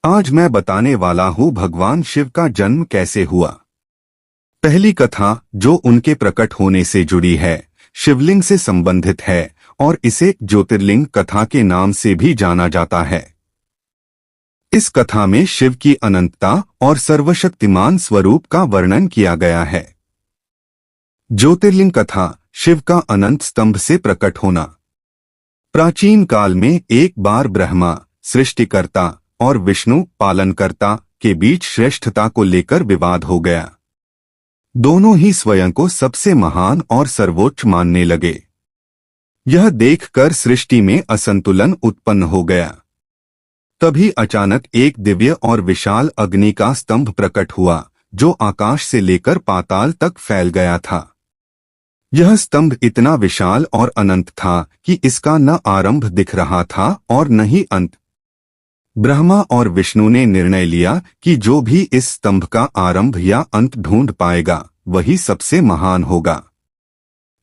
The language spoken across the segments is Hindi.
आज मैं बताने वाला हूँ भगवान शिव का जन्म कैसे हुआ। पहली कथा जो उनके प्रकट होने से जुड़ी है, शिवलिंग से संबंधित है और इसे ज्योतिर्लिंग कथा के नाम से भी जाना जाता है। इस कथा में शिव की अनंतता और सर्वशक्तिमान स्वरूप का वर्णन किया गया है। ज्योतिर्लिंग कथा, शिव का अनंत स्तंभ से प्रकट होना। प्राचीन काल में एक बार ब्रह्मा, सृष्टिकर्ता, और विष्णु, पालनकर्ता, के बीच श्रेष्ठता को लेकर विवाद हो गया। दोनों ही स्वयं को सबसे महान और सर्वोच्च मानने लगे। यह देखकर सृष्टि में असंतुलन उत्पन्न हो गया। तभी अचानक एक दिव्य और विशाल अग्नि का स्तंभ प्रकट हुआ, जो आकाश से लेकर पाताल तक फैल गया था। यह स्तंभ इतना विशाल और अनंत था कि इसका न आरंभ दिख रहा था और न ही अंत। ब्रह्मा और विष्णु ने निर्णय लिया कि जो भी इस स्तंभ का आरंभ या अंत ढूंढ पाएगा, वही सबसे महान होगा।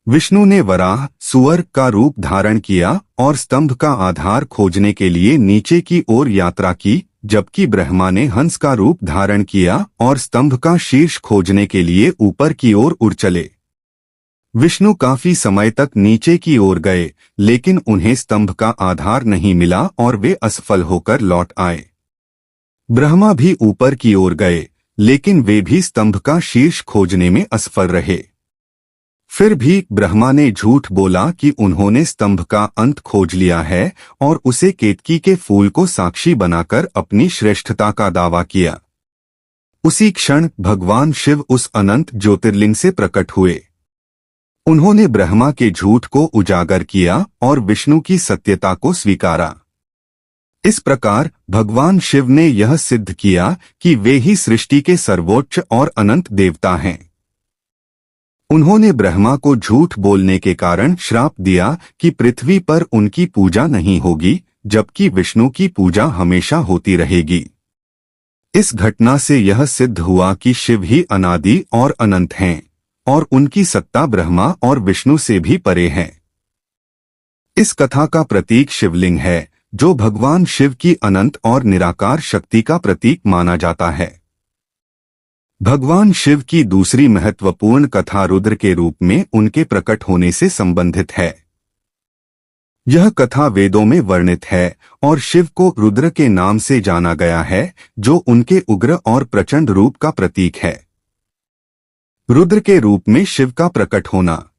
विष्णु ने वराह, सुअर का रूप धारण किया और स्तंभ का आधार खोजने के लिए नीचे की ओर यात्रा की, जबकि ब्रह्मा ने हंस का रूप धारण किया और स्तंभ का शीर्ष खोजने के लिए ऊपर की ओर उड़ चले। विष्णु काफी समय तक नीचे की ओर गए, लेकिन उन्हें स्तंभ का आधार नहीं मिला और वे असफल होकर लौट आए। ब्रह्मा भी ऊपर की ओर गए, लेकिन वे भी स्तंभ का शीर्ष खोजने में असफल रहे। फिर भी ब्रह्मा ने झूठ बोला कि उन्होंने स्तंभ का अंत खोज लिया है और उसे केतकी के फूल को साक्षी बनाकर अपनी श्रेष्ठता का दावा किया। उसी क्षण भगवान शिव उस अनंत ज्योतिर्लिंग से प्रकट हुए। उन्होंने ब्रह्मा के झूठ को उजागर किया और विष्णु की सत्यता को स्वीकारा। इस प्रकार भगवान शिव ने यह सिद्ध किया कि वे ही सृष्टि के सर्वोच्च और अनंत देवता हैं। उन्होंने ब्रह्मा को झूठ बोलने के कारण श्राप दिया कि पृथ्वी पर उनकी पूजा नहीं होगी, जबकि विष्णु की पूजा हमेशा होती रहेगी। इस घटना से यह सिद्ध हुआ कि शिव ही अनादि और अनंत हैं और उनकी सत्ता ब्रह्मा और विष्णु से भी परे है। इस कथा का प्रतीक शिवलिंग है, जो भगवान शिव की अनंत और निराकार शक्ति का प्रतीक माना जाता है। भगवान शिव की दूसरी महत्वपूर्ण कथा रुद्र के रूप में उनके प्रकट होने से संबंधित है। यह कथा वेदों में वर्णित है और शिव को रुद्र के नाम से जाना गया है, जो उनके उग्र और प्रचंड रूप का प्रतीक है। रुद्र के रूप में शिव का प्रकट होना।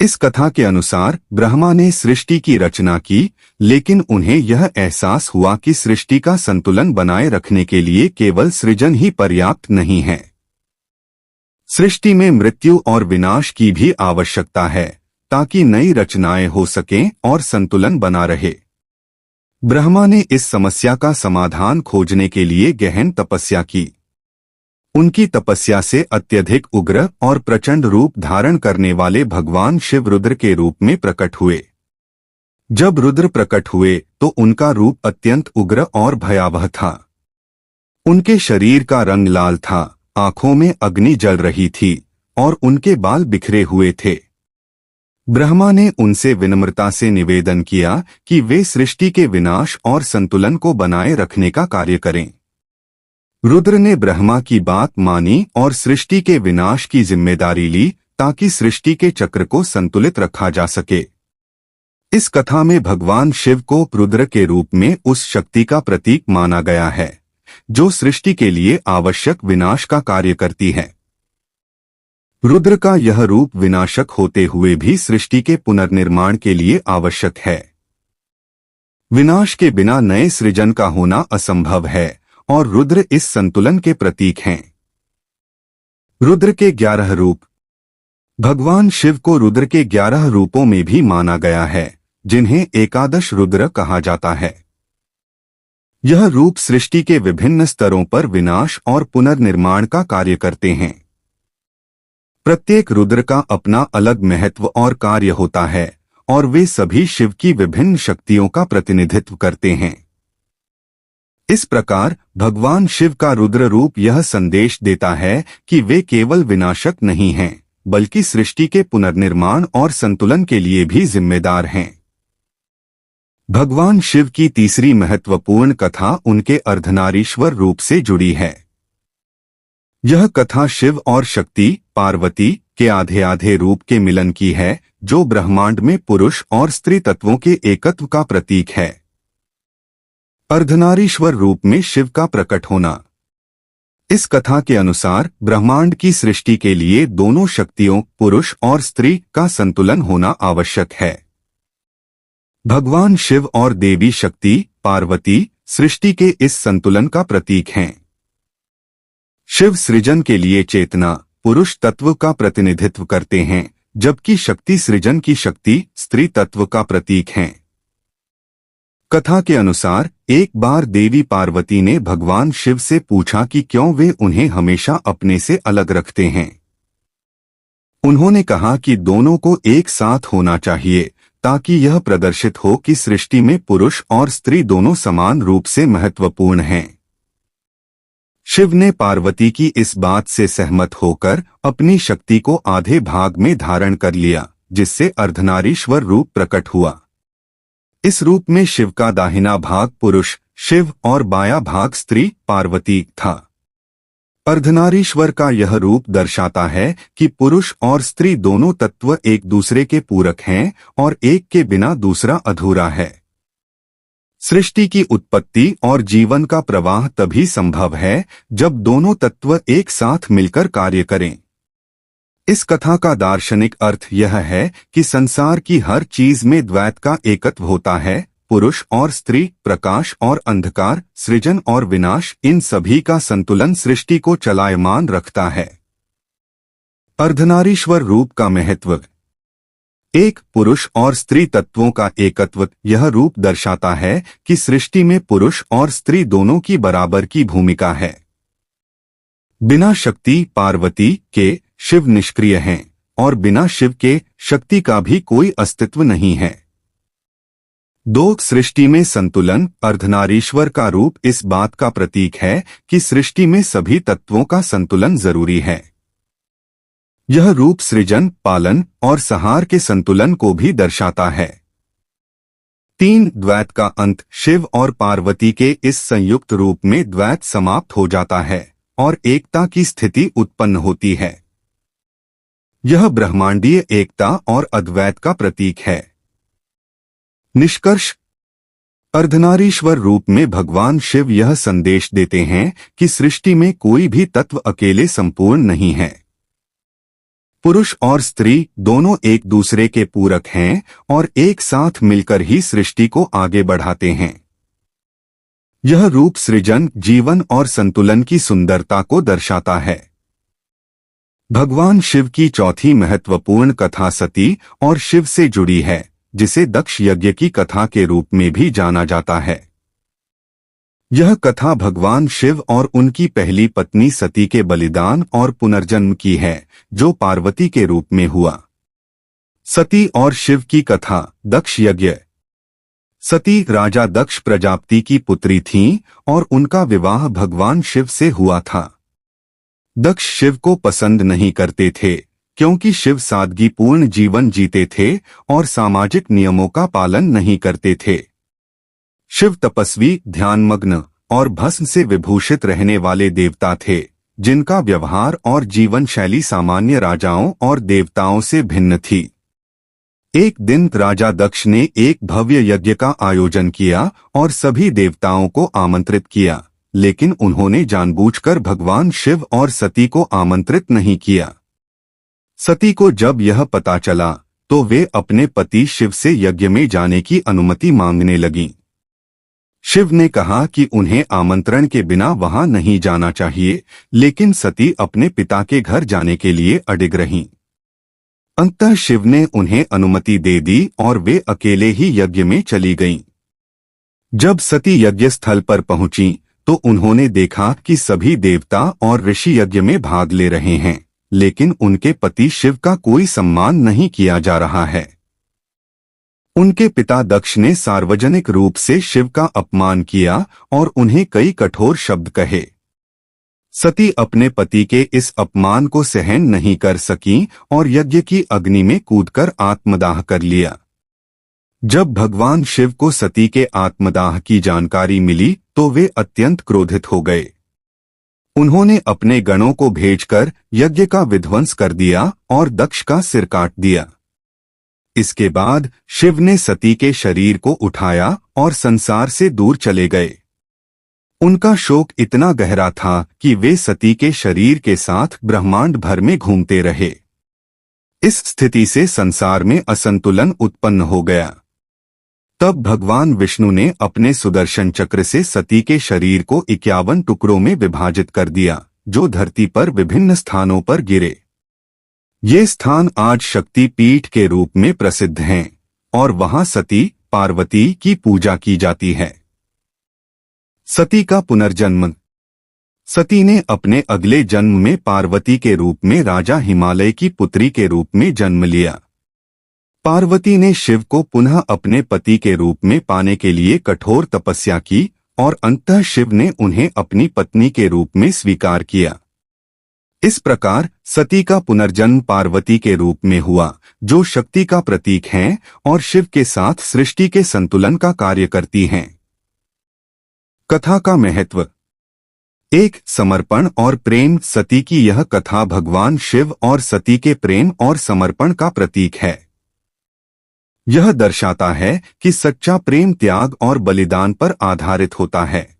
इस कथा के अनुसार ब्रह्मा ने सृष्टि की रचना की, लेकिन उन्हें यह एहसास हुआ कि सृष्टि का संतुलन बनाए रखने के लिए केवल सृजन ही पर्याप्त नहीं है। सृष्टि में मृत्यु और विनाश की भी आवश्यकता है, ताकि नई रचनाएं हो सकें और संतुलन बना रहे। ब्रह्मा ने इस समस्या का समाधान खोजने के लिए गहन तपस्या की। उनकी तपस्या से अत्यधिक उग्र और प्रचंड रूप धारण करने वाले भगवान शिव रुद्र के रूप में प्रकट हुए। जब रुद्र प्रकट हुए तो उनका रूप अत्यंत उग्र और भयावह था। उनके शरीर का रंग लाल था, आंखों में अग्नि जल रही थी और उनके बाल बिखरे हुए थे। ब्रह्मा ने उनसे विनम्रता से निवेदन किया कि वे सृष्टि के विनाश और संतुलन को बनाए रखने का कार्य करें। रुद्र ने ब्रह्मा की बात मानी और सृष्टि के विनाश की जिम्मेदारी ली, ताकि सृष्टि के चक्र को संतुलित रखा जा सके। इस कथा में भगवान शिव को रुद्र के रूप में उस शक्ति का प्रतीक माना गया है, जो सृष्टि के लिए आवश्यक विनाश का कार्य करती है। रुद्र का यह रूप विनाशक होते हुए भी सृष्टि के पुनर्निर्माण के लिए आवश्यक है। विनाश के बिना नए सृजन का होना असंभव है और रुद्र इस संतुलन के प्रतीक हैं। रुद्र के 11 रूप। भगवान शिव को रुद्र के 11 रूपों में भी माना गया है, जिन्हें एकादश रुद्र कहा जाता है। यह रूप सृष्टि के विभिन्न स्तरों पर विनाश और पुनर्निर्माण का कार्य करते हैं। प्रत्येक रुद्र का अपना अलग महत्व और कार्य होता है और वे सभी शिव की विभिन्न शक्तियों का प्रतिनिधित्व करते हैं। इस प्रकार भगवान शिव का रुद्र रूप यह संदेश देता है कि वे केवल विनाशक नहीं हैं, बल्कि सृष्टि के पुनर्निर्माण और संतुलन के लिए भी जिम्मेदार हैं। भगवान शिव की तीसरी महत्वपूर्ण कथा उनके अर्धनारीश्वर रूप से जुड़ी है। यह कथा शिव और शक्ति पार्वती के आधे आधे रूप के मिलन की है, जो ब्रह्मांड में पुरुष और स्त्री तत्वों के एकत्व का प्रतीक है। अर्धनारीश्वर रूप में शिव का प्रकट होना। इस कथा के अनुसार ब्रह्मांड की सृष्टि के लिए दोनों शक्तियों पुरुष और स्त्री का संतुलन होना आवश्यक है। भगवान शिव और देवी शक्ति पार्वती सृष्टि के इस संतुलन का प्रतीक हैं। शिव सृजन के लिए चेतना पुरुष तत्व का प्रतिनिधित्व करते हैं, जबकि शक्ति सृजन की शक्ति स्त्री तत्व का प्रतीक हैं। कथा के अनुसार एक बार देवी पार्वती ने भगवान शिव से पूछा कि क्यों वे उन्हें हमेशा अपने से अलग रखते हैं। उन्होंने कहा कि दोनों को एक साथ होना चाहिए, ताकि यह प्रदर्शित हो कि सृष्टि में पुरुष और स्त्री दोनों समान रूप से महत्वपूर्ण हैं। शिव ने पार्वती की इस बात से सहमत होकर अपनी शक्ति को आधे भाग में धारण कर लिया, जिससे अर्धनारीश्वर रूप प्रकट हुआ। इस रूप में शिव का दाहिना भाग पुरुष शिव और बायां भाग स्त्री पार्वती था। अर्धनारीश्वर का यह रूप दर्शाता है कि पुरुष और स्त्री दोनों तत्व एक दूसरे के पूरक हैं और एक के बिना दूसरा अधूरा है। सृष्टि की उत्पत्ति और जीवन का प्रवाह तभी संभव है जब दोनों तत्व एक साथ मिलकर कार्य करें। इस कथा का दार्शनिक अर्थ यह है कि संसार की हर चीज में द्वैत का एकत्व होता है। पुरुष और स्त्री, प्रकाश और अंधकार, सृजन और विनाश, इन सभी का संतुलन सृष्टि को चलायमान रखता है। अर्धनारीश्वर रूप का महत्व। एक पुरुष और स्त्री तत्वों का एकत्व। यह रूप दर्शाता है कि सृष्टि में पुरुष और स्त्री दोनों की बराबर की भूमिका है। बिना शक्ति पार्वती के शिव निष्क्रिय हैं और बिना शिव के शक्ति का भी कोई अस्तित्व नहीं है। दो, सृष्टि में संतुलन। अर्धनारीश्वर का रूप इस बात का प्रतीक है कि सृष्टि में सभी तत्वों का संतुलन जरूरी है। यह रूप सृजन, पालन और संहार के संतुलन को भी दर्शाता है। 3, द्वैत का अंत। शिव और पार्वती के इस संयुक्त रूप में द्वैत समाप्त हो जाता है और एकता की स्थिति उत्पन्न होती है। यह ब्रह्मांडीय एकता और अद्वैत का प्रतीक है। निष्कर्ष। अर्धनारीश्वर रूप में भगवान शिव यह संदेश देते हैं कि सृष्टि में कोई भी तत्व अकेले संपूर्ण नहीं है। पुरुष और स्त्री दोनों एक दूसरे के पूरक हैं और एक साथ मिलकर ही सृष्टि को आगे बढ़ाते हैं। यह रूप सृजन, जीवन और संतुलन की सुंदरता को दर्शाता है। भगवान शिव की चौथी महत्वपूर्ण कथा सती और शिव से जुड़ी है, जिसे दक्ष यज्ञ की कथा के रूप में भी जाना जाता है। यह कथा भगवान शिव और उनकी पहली पत्नी सती के बलिदान और पुनर्जन्म की है, जो पार्वती के रूप में हुआ। सती और शिव की कथा। दक्ष यज्ञ। सती राजा दक्ष प्रजापति की पुत्री थीं और उनका विवाह भगवान शिव से हुआ था। दक्ष शिव को पसंद नहीं करते थे, क्योंकि शिव सादगीपूर्ण जीवन जीते थे और सामाजिक नियमों का पालन नहीं करते थे। शिव तपस्वी, ध्यानमग्न और भस्म से विभूषित रहने वाले देवता थे, जिनका व्यवहार और जीवन शैली सामान्य राजाओं और देवताओं से भिन्न थी। एक दिन राजा दक्ष ने एक भव्य यज्ञ का आयोजन किया और सभी देवताओं को आमंत्रित किया, लेकिन उन्होंने जानबूझकर भगवान शिव और सती को आमंत्रित नहीं किया। सती को जब यह पता चला तो वे अपने पति शिव से यज्ञ में जाने की अनुमति मांगने लगीं। शिव ने कहा कि उन्हें आमंत्रण के बिना वहां नहीं जाना चाहिए, लेकिन सती अपने पिता के घर जाने के लिए अडिग रहीं। अंततः शिव ने उन्हें अनुमति दे दी और वे अकेले ही यज्ञ में चली गईं। जब सती यज्ञ स्थल पर पहुंची तो उन्होंने देखा कि सभी देवता और ऋषि यज्ञ में भाग ले रहे हैं, लेकिन उनके पति शिव का कोई सम्मान नहीं किया जा रहा है। उनके पिता दक्ष ने सार्वजनिक रूप से शिव का अपमान किया और उन्हें कई कठोर शब्द कहे। सती अपने पति के इस अपमान को सहन नहीं कर सकीं और यज्ञ की अग्नि में कूदकर आत्मदाह कर लिया। जब भगवान शिव को सती के आत्मदाह की जानकारी मिली तो वे अत्यंत क्रोधित हो गए। उन्होंने अपने गणों को भेजकर यज्ञ का विध्वंस कर दिया और दक्ष का सिर काट दिया। इसके बाद शिव ने सती के शरीर को उठाया और संसार से दूर चले गए। उनका शोक इतना गहरा था कि वे सती के शरीर के साथ ब्रह्मांड भर में घूमते रहे। इस स्थिति से संसार में असंतुलन उत्पन्न हो गया। तब भगवान विष्णु ने अपने सुदर्शन चक्र से सती के शरीर को 51 टुकड़ों में विभाजित कर दिया, जो धरती पर विभिन्न स्थानों पर गिरे। ये स्थान आज शक्ति पीठ के रूप में प्रसिद्ध हैं और वहां सती पार्वती की पूजा की जाती है। सती का पुनर्जन्म। सती ने अपने अगले जन्म में पार्वती के रूप में राजा हिमालय की पुत्री के रूप में जन्म लिया। पार्वती ने शिव को पुनः अपने पति के रूप में पाने के लिए कठोर तपस्या की और अंततः शिव ने उन्हें अपनी पत्नी के रूप में स्वीकार किया। इस प्रकार सती का पुनर्जन्म पार्वती के रूप में हुआ, जो शक्ति का प्रतीक हैं और शिव के साथ सृष्टि के संतुलन का कार्य करती हैं। कथा का महत्व। 1. समर्पण और प्रेम। सती की यह कथा भगवान शिव और सती के प्रेम और समर्पण का प्रतीक है। यह दर्शाता है कि सच्चा प्रेम त्याग और बलिदान पर आधारित होता है।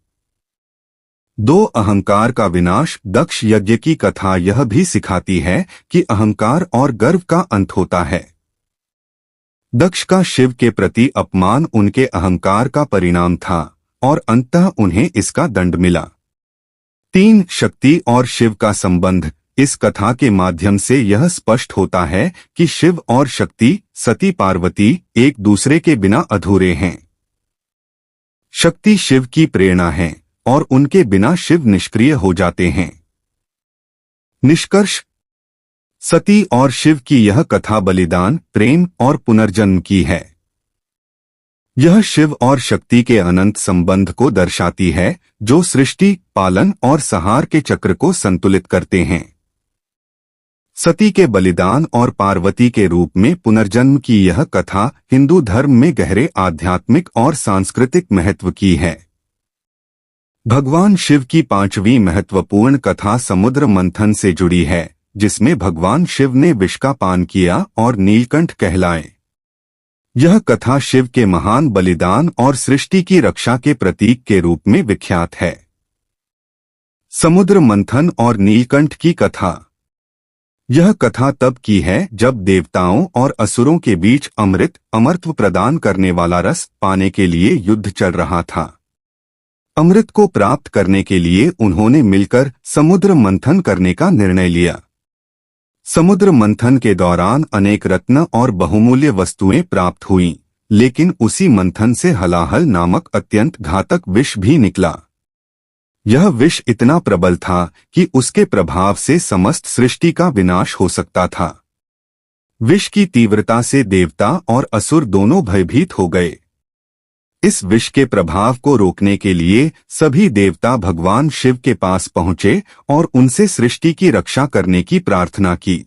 2. अहंकार का विनाश। दक्ष यज्ञ की कथा यह भी सिखाती है कि अहंकार और गर्व का अंत होता है। दक्ष का शिव के प्रति अपमान उनके अहंकार का परिणाम था और अंततः उन्हें इसका दंड मिला। 3. शक्ति और शिव का संबंध। इस कथा के माध्यम से यह स्पष्ट होता है कि शिव और शक्ति सती पार्वती एक दूसरे के बिना अधूरे हैं। शक्ति शिव की प्रेरणा है और उनके बिना शिव निष्क्रिय हो जाते हैं। निष्कर्ष। सती और शिव की यह कथा बलिदान, प्रेम और पुनर्जन्म की है। यह शिव और शक्ति के अनंत संबंध को दर्शाती है, जो सृष्टि, पालन और संहार के चक्र को संतुलित करते हैं। सती के बलिदान और पार्वती के रूप में पुनर्जन्म की यह कथा हिंदू धर्म में गहरे आध्यात्मिक और सांस्कृतिक महत्व की है। भगवान शिव की 5वीं महत्वपूर्ण कथा समुद्र मंथन से जुड़ी है, जिसमें भगवान शिव ने विष का पान किया और नीलकंठ कहलाए। यह कथा शिव के महान बलिदान और सृष्टि की रक्षा के प्रतीक के रूप में विख्यात है। समुद्र मंथन और नीलकंठ की कथा। यह कथा तब की है जब देवताओं और असुरों के बीच अमृतत्व प्रदान करने वाला रस पाने के लिए युद्ध चल रहा था। अमृत को प्राप्त करने के लिए उन्होंने मिलकर समुद्र मंथन करने का निर्णय लिया। समुद्र मंथन के दौरान अनेक रत्न और बहुमूल्य वस्तुएं प्राप्त हुईं, लेकिन उसी मंथन से हलाहल नामक अत्यंत घातक विष भी निकला। यह विष इतना प्रबल था कि उसके प्रभाव से समस्त सृष्टि का विनाश हो सकता था। विष की तीव्रता से देवता और असुर दोनों भयभीत हो गए। इस विष के प्रभाव को रोकने के लिए सभी देवता भगवान शिव के पास पहुंचे और उनसे सृष्टि की रक्षा करने की प्रार्थना की।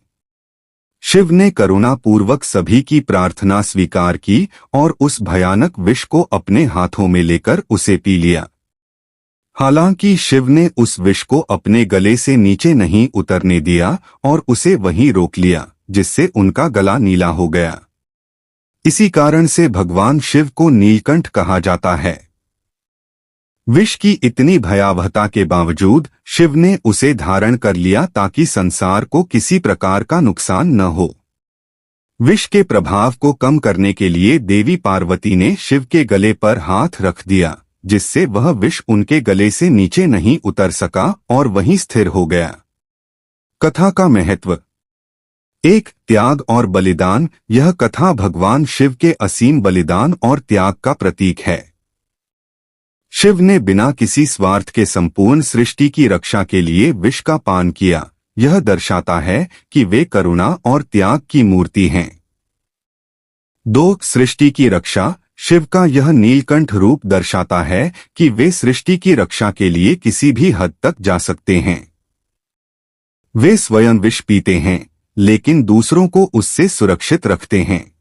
शिव ने करुणापूर्वक सभी की प्रार्थना स्वीकार की और उस भयानक विष को अपने हाथों में लेकर उसे पी लिया। हालांकि शिव ने उस विष को अपने गले से नीचे नहीं उतरने दिया और उसे वहीं रोक लिया, जिससे उनका गला नीला हो गया। इसी कारण से भगवान शिव को नीलकंठ कहा जाता है। विष की इतनी भयावहता के बावजूद शिव ने उसे धारण कर लिया ताकि संसार को किसी प्रकार का नुकसान न हो। विष के प्रभाव को कम करने के लिए देवी पार्वती ने शिव के गले पर हाथ रख दिया, जिससे वह विष उनके गले से नीचे नहीं उतर सका और वहीं स्थिर हो गया। कथा का महत्व। 1. त्याग और बलिदान। यह कथा भगवान शिव के असीम बलिदान और त्याग का प्रतीक है। शिव ने बिना किसी स्वार्थ के संपूर्ण सृष्टि की रक्षा के लिए विष का पान किया। यह दर्शाता है कि वे करुणा और त्याग की मूर्ति हैं। 2. सृष्टि की रक्षा। शिव का यह नीलकंठ रूप दर्शाता है कि वे सृष्टि की रक्षा के लिए किसी भी हद तक जा सकते हैं। वे स्वयं विष पीते हैं, लेकिन दूसरों को उससे सुरक्षित रखते हैं।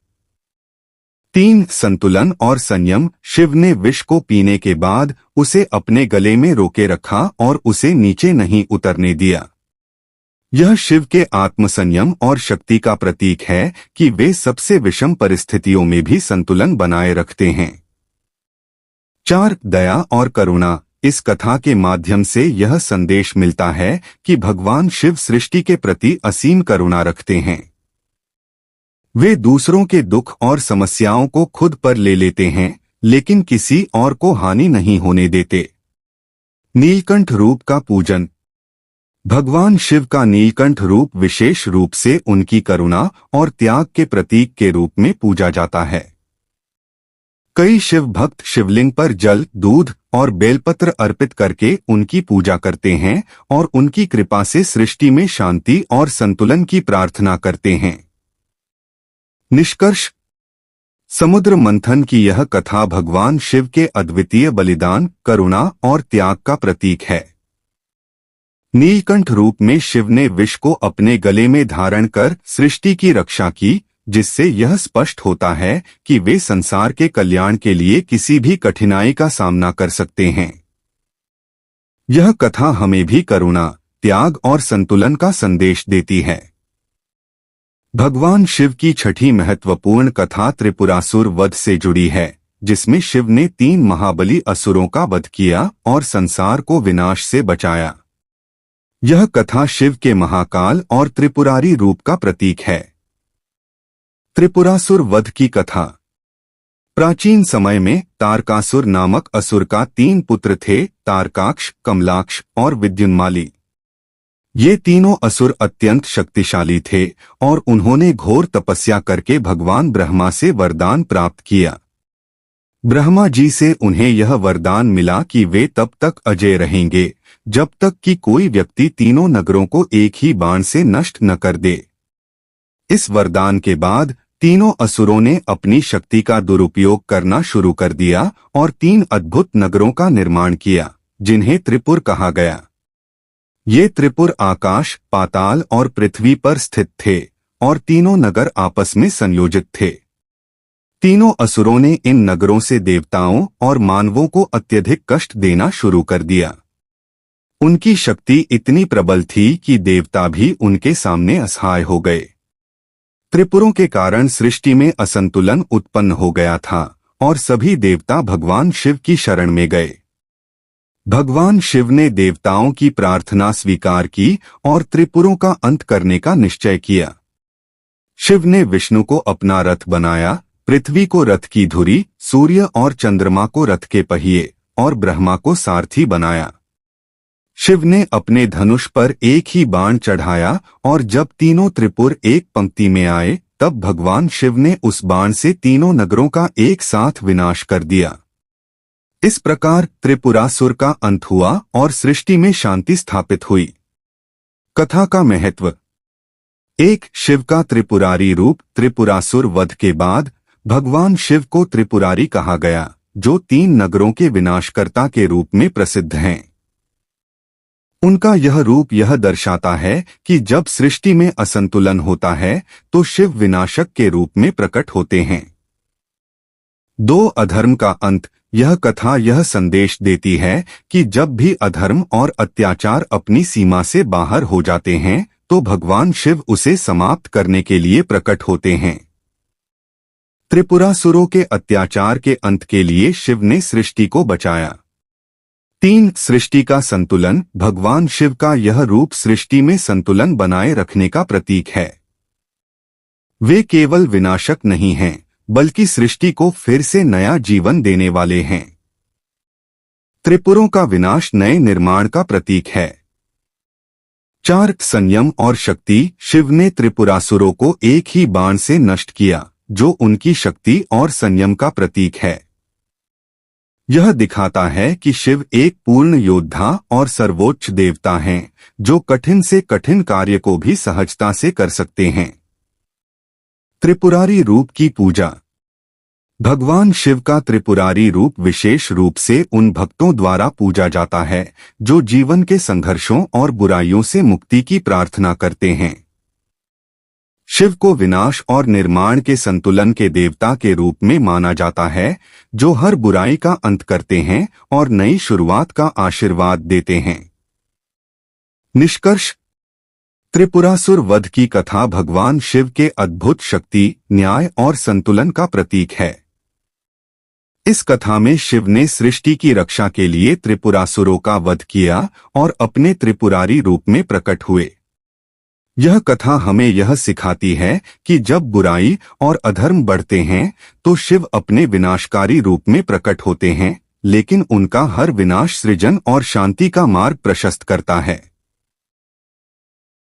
3. संतुलन और संयम। शिव ने विष को पीने के बाद उसे अपने गले में रोके रखा और उसे नीचे नहीं उतरने दिया। यह शिव के आत्मसंयम और शक्ति का प्रतीक है कि वे सबसे विषम परिस्थितियों में भी संतुलन बनाए रखते हैं। 4. दया और करुणा। इस कथा के माध्यम से यह संदेश मिलता है कि भगवान शिव सृष्टि के प्रति असीम करुणा रखते हैं। वे दूसरों के दुख और समस्याओं को खुद पर ले लेते हैं, लेकिन किसी और को हानि नहीं होने देते। नीलकंठ रूप का पूजन। भगवान शिव का नीलकंठ रूप विशेष रूप से उनकी करुणा और त्याग के प्रतीक के रूप में पूजा जाता है। कई शिव भक्त शिवलिंग पर जल, दूध और बेलपत्र अर्पित करके उनकी पूजा करते हैं और उनकी कृपा से सृष्टि में शांति और संतुलन की प्रार्थना करते हैं। निष्कर्ष। समुद्र मंथन की यह कथा भगवान शिव के अद्वितीय बलिदान, करुणा और त्याग का प्रतीक है। नीलकंठ रूप में शिव ने विष को अपने गले में धारण कर सृष्टि की रक्षा की, जिससे यह स्पष्ट होता है कि वे संसार के कल्याण के लिए किसी भी कठिनाई का सामना कर सकते हैं। यह कथा हमें भी करुणा, त्याग और संतुलन का संदेश देती है। भगवान शिव की छठी महत्वपूर्ण कथा त्रिपुरासुर वध से जुड़ी है, जिसमें शिव ने 3 महाबली असुरों का वध किया और संसार को विनाश से बचाया। यह कथा शिव के महाकाल और त्रिपुरारी रूप का प्रतीक है। त्रिपुरासुर वध की कथा। प्राचीन समय में तारकासुर नामक असुर का 3 पुत्र थे, तारकाक्ष, कमलाक्ष और विद्युन्माली। ये तीनों असुर अत्यंत शक्तिशाली थे और उन्होंने घोर तपस्या करके भगवान ब्रह्मा से वरदान प्राप्त किया। ब्रह्मा जी से उन्हें यह वरदान मिला कि वे तब तक अजय रहेंगे जब तक कि कोई व्यक्ति तीनों नगरों को एक ही बाण से नष्ट न कर दे। इस वरदान के बाद तीनों असुरों ने अपनी शक्ति का दुरुपयोग करना शुरू कर दिया और 3 अद्भुत नगरों का निर्माण किया, जिन्हें त्रिपुर कहा गया। ये त्रिपुर आकाश, पाताल और पृथ्वी पर स्थित थे और तीनों नगर आपस में संयोजित थे। तीनों असुरों ने इन नगरों से देवताओं और मानवों को अत्यधिक कष्ट देना शुरू कर दिया। उनकी शक्ति इतनी प्रबल थी कि देवता भी उनके सामने असहाय हो गए। त्रिपुरों के कारण सृष्टि में असंतुलन उत्पन्न हो गया था और सभी देवता भगवान शिव की शरण में गए। भगवान शिव ने देवताओं की प्रार्थना स्वीकार की और त्रिपुरों का अंत करने का निश्चय किया। शिव ने विष्णु को अपना रथ बनाया, पृथ्वी को रथ की धुरी, सूर्य और चंद्रमा को रथ के पहिए और ब्रह्मा को सारथी बनाया। शिव ने अपने धनुष पर एक ही बाण चढ़ाया और जब तीनों त्रिपुर एक पंक्ति में आए, तब भगवान शिव ने उस बाण से तीनों नगरों का एक साथ विनाश कर दिया। इस प्रकार त्रिपुरासुर का अंत हुआ और सृष्टि में शांति स्थापित हुई। कथा का महत्व। 1. शिव का त्रिपुरारी रूप। त्रिपुरासुर वध के बाद भगवान शिव को त्रिपुरारी कहा गया, जो 3 नगरों के विनाशकर्ता के रूप में प्रसिद्ध हैं। उनका यह रूप यह दर्शाता है कि जब सृष्टि में असंतुलन होता है तो शिव विनाशक के रूप में प्रकट होते हैं। 2. अधर्म का अंत। यह कथा यह संदेश देती है कि जब भी अधर्म और अत्याचार अपनी सीमा से बाहर हो जाते हैं तो भगवान शिव उसे समाप्त करने के लिए प्रकट होते हैं। त्रिपुरासुरों के अत्याचार के अंत के लिए शिव ने सृष्टि को बचाया। 3. सृष्टि का संतुलन। भगवान शिव का यह रूप सृष्टि में संतुलन बनाए रखने का प्रतीक है। वे केवल विनाशक नहीं हैं, बल्कि सृष्टि को फिर से नया जीवन देने वाले हैं। त्रिपुरों का विनाश नए निर्माण का प्रतीक है। 4. संयम और शक्ति। शिव ने त्रिपुरासुरों को एक ही बाण से नष्ट किया, जो उनकी शक्ति और संयम का प्रतीक है। यह दिखाता है कि शिव एक पूर्ण योद्धा और सर्वोच्च देवता हैं, जो कठिन से कठिन कार्य को भी सहजता से कर सकते हैं। त्रिपुरारी रूप की पूजा। भगवान शिव का त्रिपुरारी रूप विशेष रूप से उन भक्तों द्वारा पूजा जाता है जो जीवन के संघर्षों और बुराइयों से मुक्ति की प्रार्थना करते हैं। शिव को विनाश और निर्माण के संतुलन के देवता के रूप में माना जाता है, जो हर बुराई का अंत करते हैं और नई शुरुआत का आशीर्वाद देते हैं। निष्कर्ष: त्रिपुरासुर वध की कथा भगवान शिव के अद्भुत शक्ति, न्याय और संतुलन का प्रतीक है। इस कथा में शिव ने सृष्टि की रक्षा के लिए त्रिपुरासुरों का वध किया और अपने त्रिपुरारी रूप में प्रकट हुए। यह कथा हमें यह सिखाती है कि जब बुराई और अधर्म बढ़ते हैं तो शिव अपने विनाशकारी रूप में प्रकट होते हैं, लेकिन उनका हर विनाश सृजन और शांति का मार्ग प्रशस्त करता है।